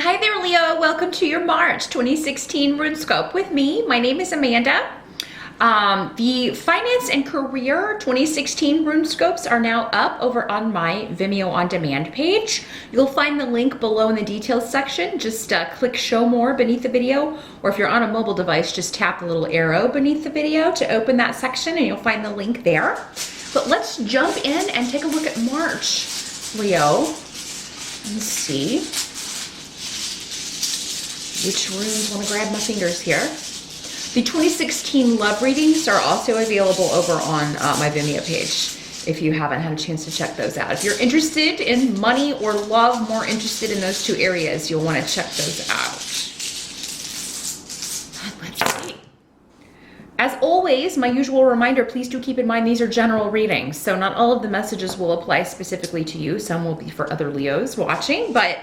Hi there, Leo. Welcome to your March 2016 Runescope with me. My name is Amanda. The Finance and Career 2016 Runescopes are now up over on my Vimeo On Demand page. You'll find the link below in the details section. Just click Show More beneath the video, or if you're on a mobile device, just tap the little arrow beneath the video to open that section and you'll find the link there. But let's jump in and take a look at March, Leo. Let's see which runes. Want to grab my fingers here. The 2016 love readings are also available over on my Vimeo page if you haven't had a chance to check those out. If you're interested in money or love, more interested in those two areas, you'll want to check those out. Let's see. As always, my usual reminder, please do keep in mind these are general readings, so not all of the messages will apply specifically to you. Some will be for other Leos watching, but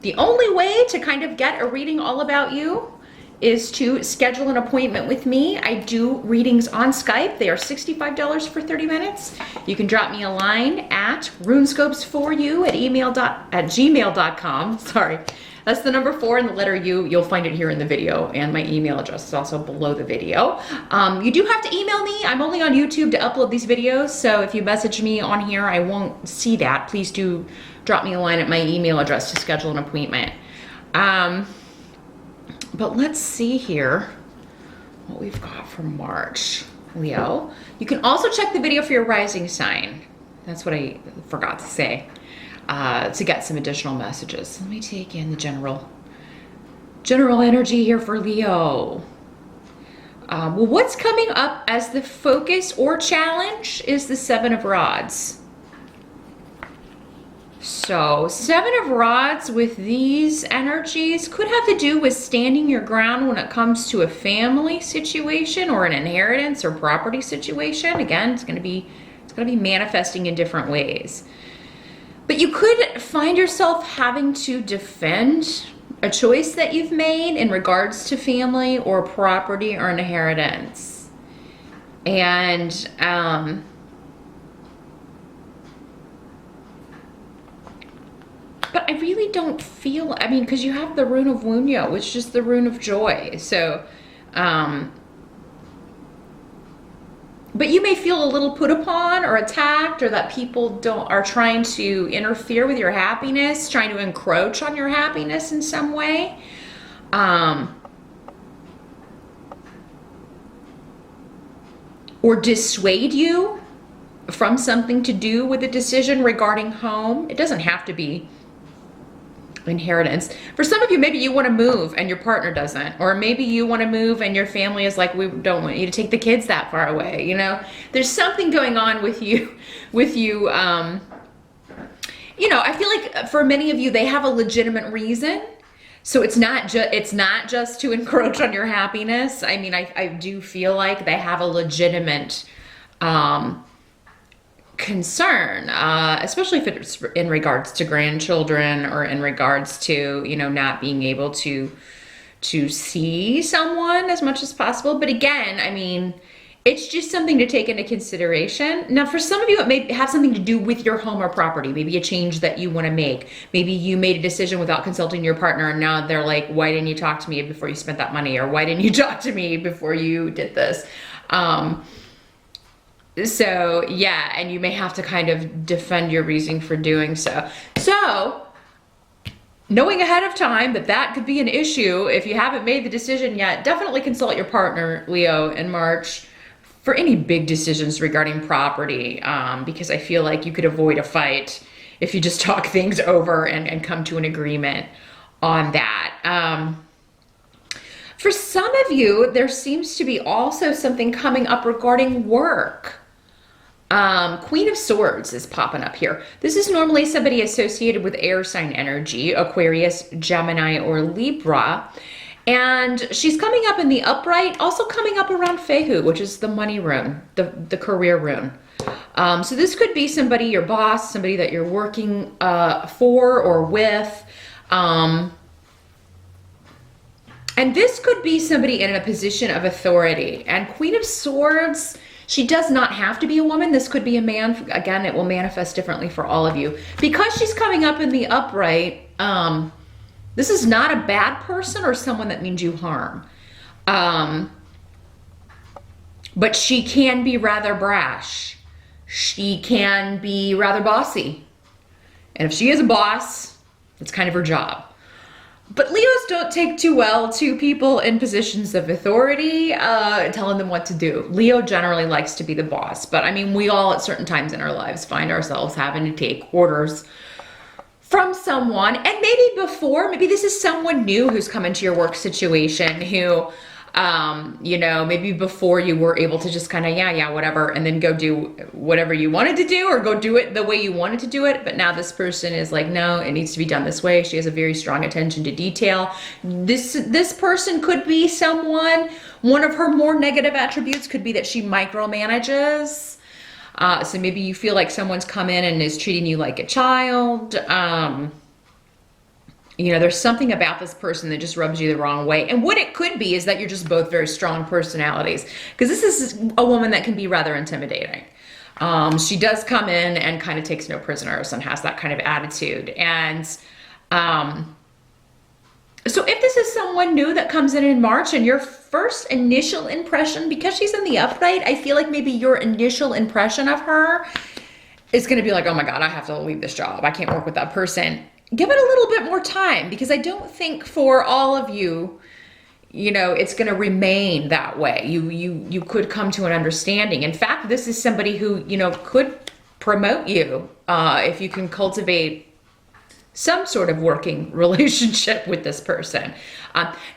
the only way to kind of get a reading all about you is to schedule an appointment with me. I do readings on Skype. They are $65 for 30 minutes. You can drop me a line at runescopes4u@gmail.com. Sorry, that's the number 4 and the letter U. You'll find it here in the video, and my email address is also below the video. You do have to email me. I'm only on YouTube to upload these videos, so if you message me on here, I won't see that. Please do drop me a line at my email address to schedule an appointment. But let's see here what we've got for March, Leo. You can also check the video for your rising sign. That's what I forgot to say, to get some additional messages. Let me take in the general energy here for Leo. Well, what's coming up as the focus or challenge is the 7 of Rods. So 7 of Rods with these energies could have to do with standing your ground when it comes to a family situation or an inheritance or property situation. Again, it's going to be manifesting in different ways. But you could find yourself having to defend a choice that you've made in regards to family or property or inheritance. And but I really don't feel, I mean, because you have the Rune of Wunyo, which is the Rune of Joy. So, but you may feel a little put upon or attacked, or that people are trying to interfere with your happiness, trying to encroach on your happiness in some way. Or dissuade you from something to do with a decision regarding home. It doesn't have to be inheritance. For some of you, maybe you want to move and your partner doesn't, or maybe you want to move and your family is like, we don't want you to take the kids that far away. You know, there's something going on with you, you know, I feel like for many of you, they have a legitimate reason. So it's not just to encroach on your happiness. I mean, I do feel like they have a legitimate concern, especially if it's in regards to grandchildren or in regards to, you know, not being able to see someone as much as possible. But again, I mean, it's just something to take into consideration. Now, for some of you, it may have something to do with your home or property, maybe a change that you want to make. Maybe you made a decision without consulting your partner, and now they're like, why didn't you talk to me before you spent that money? Or why didn't you talk to me before you did this? So yeah, and you may have to kind of defend your reason for doing so. So knowing ahead of time that could be an issue, if you haven't made the decision yet, definitely consult your partner, Leo, in March for any big decisions regarding property, because I feel like you could avoid a fight if you just talk things over and come to an agreement on that. For some of you, there seems to be also something coming up regarding work. Queen of Swords is popping up here. This is normally somebody associated with air sign energy, Aquarius, Gemini, or Libra. And she's coming up in the upright, also coming up around Fehu, which is the money rune, the career rune. So this could be somebody, your boss, somebody that you're working for or with. And this could be somebody in a position of authority. And Queen of Swords, she does not have to be a woman. This could be a man. Again, it will manifest differently for all of you. Because she's coming up in the upright, This is not a bad person or someone that means you harm. But she can be rather brash. She can be rather bossy. And if she is a boss, it's kind of her job. But Leos don't take too well to people in positions of authority, telling them what to do. Leo generally likes to be the boss, but I mean, we all at certain times in our lives find ourselves having to take orders from someone. And maybe this is someone new who's come into your work situation who, you know, maybe before you were able to just kind of, yeah, whatever, and then go do whatever you wanted to do or go do it the way you wanted to do it. But now this person is like, no, it needs to be done this way. She has a very strong attention to detail. This person could be someone, one of her more negative attributes could be that she micromanages. So maybe you feel like someone's come in and is treating you like a child. You know, there's something about this person that just rubs you the wrong way. And what it could be is that you're just both very strong personalities, because this is a woman that can be rather intimidating. She does come in and kind of takes no prisoners and has that kind of attitude. And so if this is someone new that comes in March and your first initial impression, because she's in the upright, I feel like maybe your initial impression of her is going to be like, oh my God, I have to leave this job. I can't work with that person. Give it a little bit more time, because I don't think for all of you, you know, it's going to remain that way. You could come to an understanding. In fact, this is somebody who, you know, could promote you if you can cultivate some sort of working relationship with this person.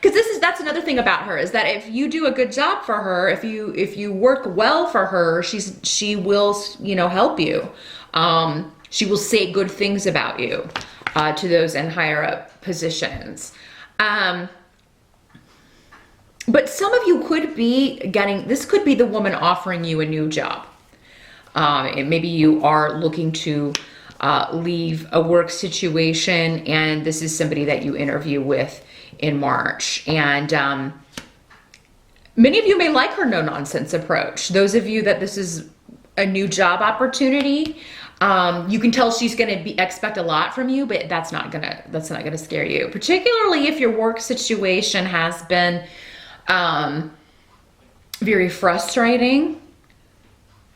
Because that's another thing about her, is that if you do a good job for her, if you work well for her, she will, you know, help you. She will say good things about you. To those in higher up positions. But some of you could be this could be the woman offering you a new job. And maybe you are looking to leave a work situation, and this is somebody that you interview with in March. And many of you may like her no-nonsense approach. Those of you that this is a new job opportunity, you can tell she's going to expect a lot from you, but that's not gonna scare you. Particularly if your work situation has been very frustrating.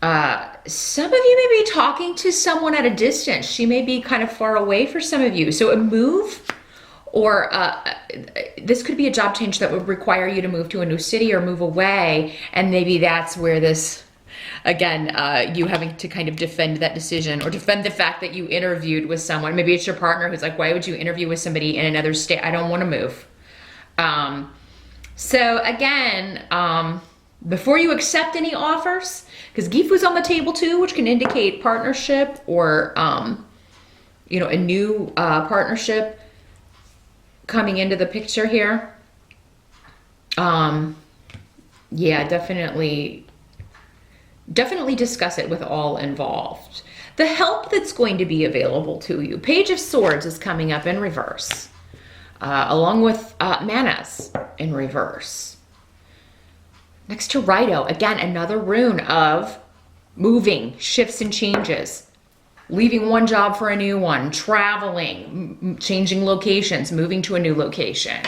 Some of you may be talking to someone at a distance. She may be kind of far away for some of you. So a move, or this could be a job change that would require you to move to a new city or move away, and maybe that's where this. Again, you having to kind of defend that decision, or defend the fact that you interviewed with someone. Maybe it's your partner who's like, why would you interview with somebody in another state? I don't want to move. So again, before you accept any offers, because Gifu's on the table too, which can indicate partnership or, you know, a new partnership coming into the picture here. Yeah, definitely discuss it with all involved. The help that's going to be available to you. Page of Swords is coming up in reverse, along with Manas in reverse. Next to Rido, again, another rune of moving, shifts and changes, leaving one job for a new one, traveling, changing locations, moving to a new location.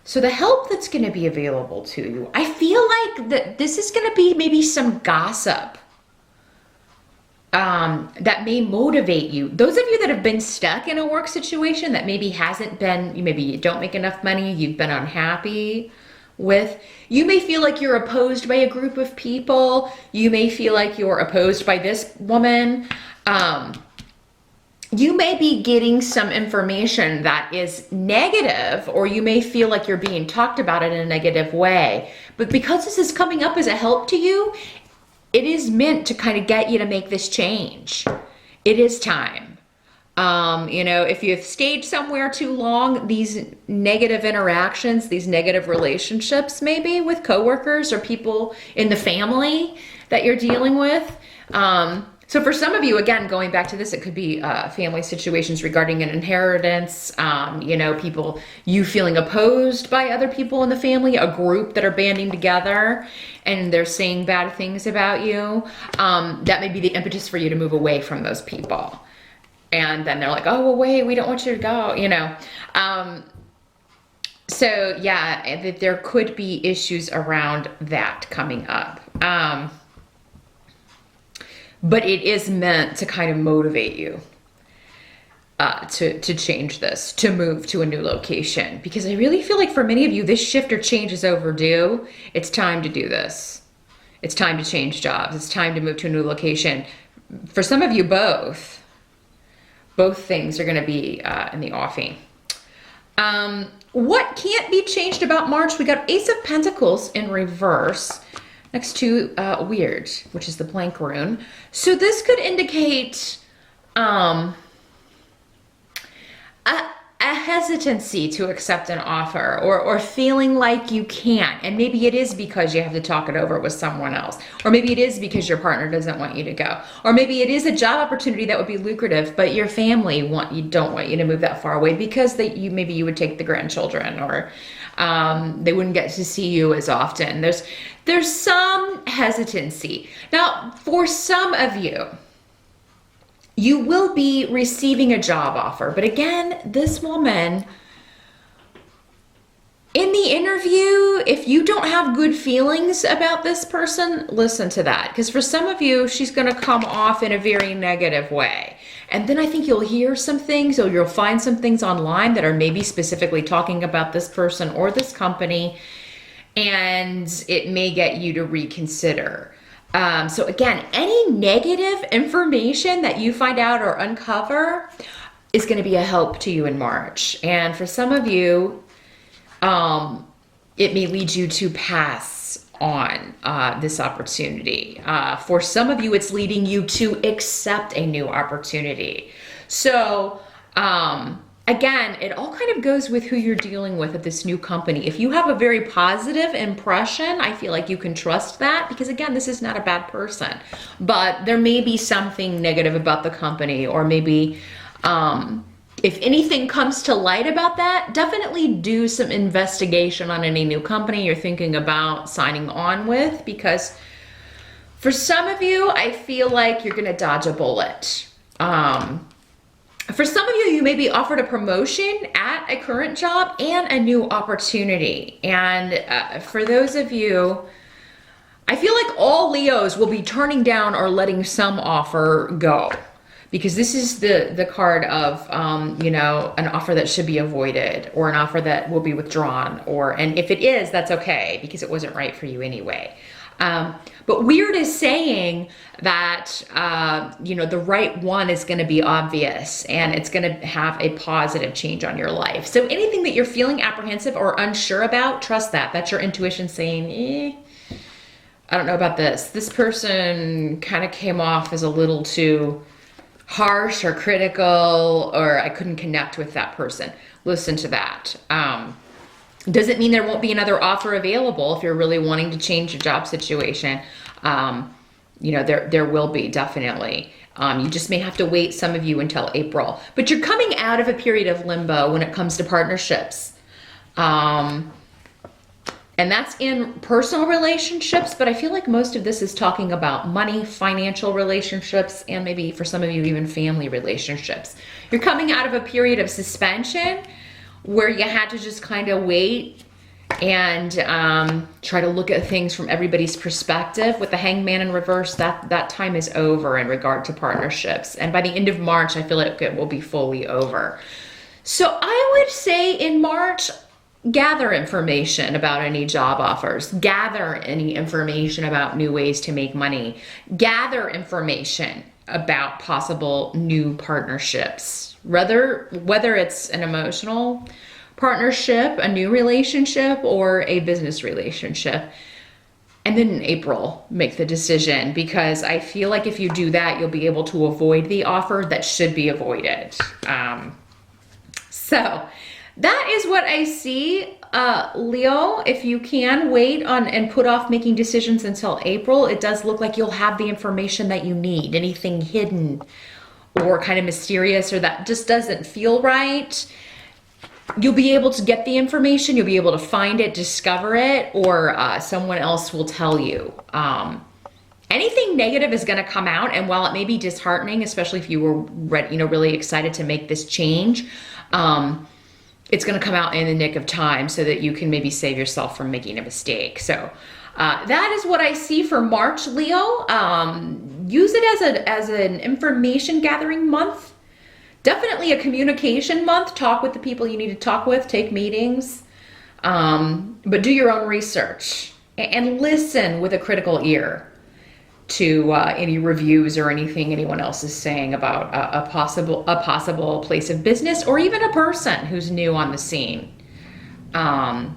So the help that's going to be available to you, I feel like that this is going to be maybe some gossip that may motivate you. Those of you that have been stuck in a work situation that maybe hasn't been, maybe you don't make enough money, you've been unhappy with, you may feel like you're opposed by a group of people. You may feel like you're opposed by this woman. You may be getting some information that is negative, or you may feel like you're being talked about in a negative way. But because this is coming up as a help to you, it is meant to kind of get you to make this change. It is time. You know, if you've stayed somewhere too long, these negative interactions, these negative relationships, maybe with coworkers or people in the family that you're dealing with, so for some of you, again, going back to this, it could be family situations regarding an inheritance, you know, people, you feeling opposed by other people in the family, a group that are banding together and they're saying bad things about you. That may be the impetus for you to move away from those people. And then they're like, oh, well, wait, we don't want you to go, you know. So yeah, there could be issues around that coming up. But it is meant to kind of motivate you to change this, to move to a new location. Because I really feel like for many of you, this shift or change is overdue. It's time to do this. It's time to change jobs. It's time to move to a new location. For some of you, both things are going to be in the offing. What can't be changed about March? We got Ace of Pentacles in reverse next to Weird, which is the blank rune. So this could indicate a hesitancy to accept an offer, or feeling like you can't. And maybe it is because you have to talk it over with someone else. Or maybe it is because your partner doesn't want you to go. Or maybe it is a job opportunity that would be lucrative, but your family don't want you to move that far away because maybe you would take the grandchildren, or they wouldn't get to see you as often. There's some hesitancy. Now, for some of you, you will be receiving a job offer. But again, this woman, in the interview, if you don't have good feelings about this person, listen to that. Because for some of you, she's going to come off in a very negative way. And then I think you'll hear some things, or you'll find some things online that are maybe specifically talking about this person or this company. And it may get you to reconsider. So again, any negative information that you find out or uncover is going to be a help to you in March. And for some of you, it may lead you to pass on this opportunity. For some of you, it's leading you to accept a new opportunity. So again, it all kind of goes with who you're dealing with at this new company. If you have a very positive impression, I feel like you can trust that, because again, this is not a bad person, but there may be something negative about the company, or maybe if anything comes to light about that, definitely do some investigation on any new company you're thinking about signing on with, because for some of you, I feel like you're gonna dodge a bullet. For some of you, you may be offered a promotion at a current job and a new opportunity. And for those of you, I feel like all Leos will be turning down or letting some offer go, because this is the card of, you know, an offer that should be avoided, or an offer that will be withdrawn, and if it is, that's okay, because it wasn't right for you anyway. But Weird is saying that, you know, the right one is going to be obvious, and it's going to have a positive change on your life. So anything that you're feeling apprehensive or unsure about, trust that. That's your intuition saying, I don't know about this. This person kind of came off as a little too harsh or critical, or I couldn't connect with that person. Listen to that. Doesn't mean there won't be another offer available if you're really wanting to change your job situation. You know, there will be, definitely. You just may have to wait, some of you, until April. But you're coming out of a period of limbo when it comes to partnerships. And that's in personal relationships, but I feel like most of this is talking about money, financial relationships, and maybe for some of you, even family relationships. You're coming out of a period of suspension where you had to just kind of wait and try to look at things from everybody's perspective. With the Hangman in reverse, that time is over in regard to partnerships. And by the end of March, I feel like it will be fully over. So I would say in March, gather information about any job offers, gather any information about new ways to make money, gather information about possible new partnerships, whether it's an emotional partnership, a new relationship, or a business relationship. And then in April, make the decision, because I feel like if you do that, you'll be able to avoid the offer that should be avoided. So that is what I see, Leo. If you can wait on and put off making decisions until April, it does look like you'll have the information that you need. Anything hidden or kind of mysterious or that just doesn't feel right, you'll be able to get the information, you'll be able to find it, discover it, or someone else will tell you. anything negative is going to come out. And while it may be disheartening, especially if you were really excited to make this change, it's going to come out in the nick of time so that you can maybe save yourself from making a mistake. So that is what I see for March, Leo. Use it as an information gathering month. Definitely a communication month. Talk with the people you need to talk with, take meetings, but do your own research and listen with a critical ear to any reviews or anything anyone else is saying about a possible place of business, or even a person who's new on the scene, or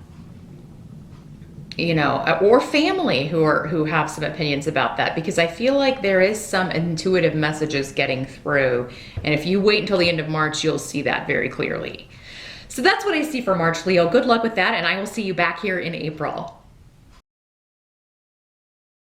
family who have some opinions about that, because I feel like there is some intuitive messages getting through, and if you wait until the end of March, you'll see that very clearly. So that's what I see for March, Leo. Good luck with that, and I will see you back here in April.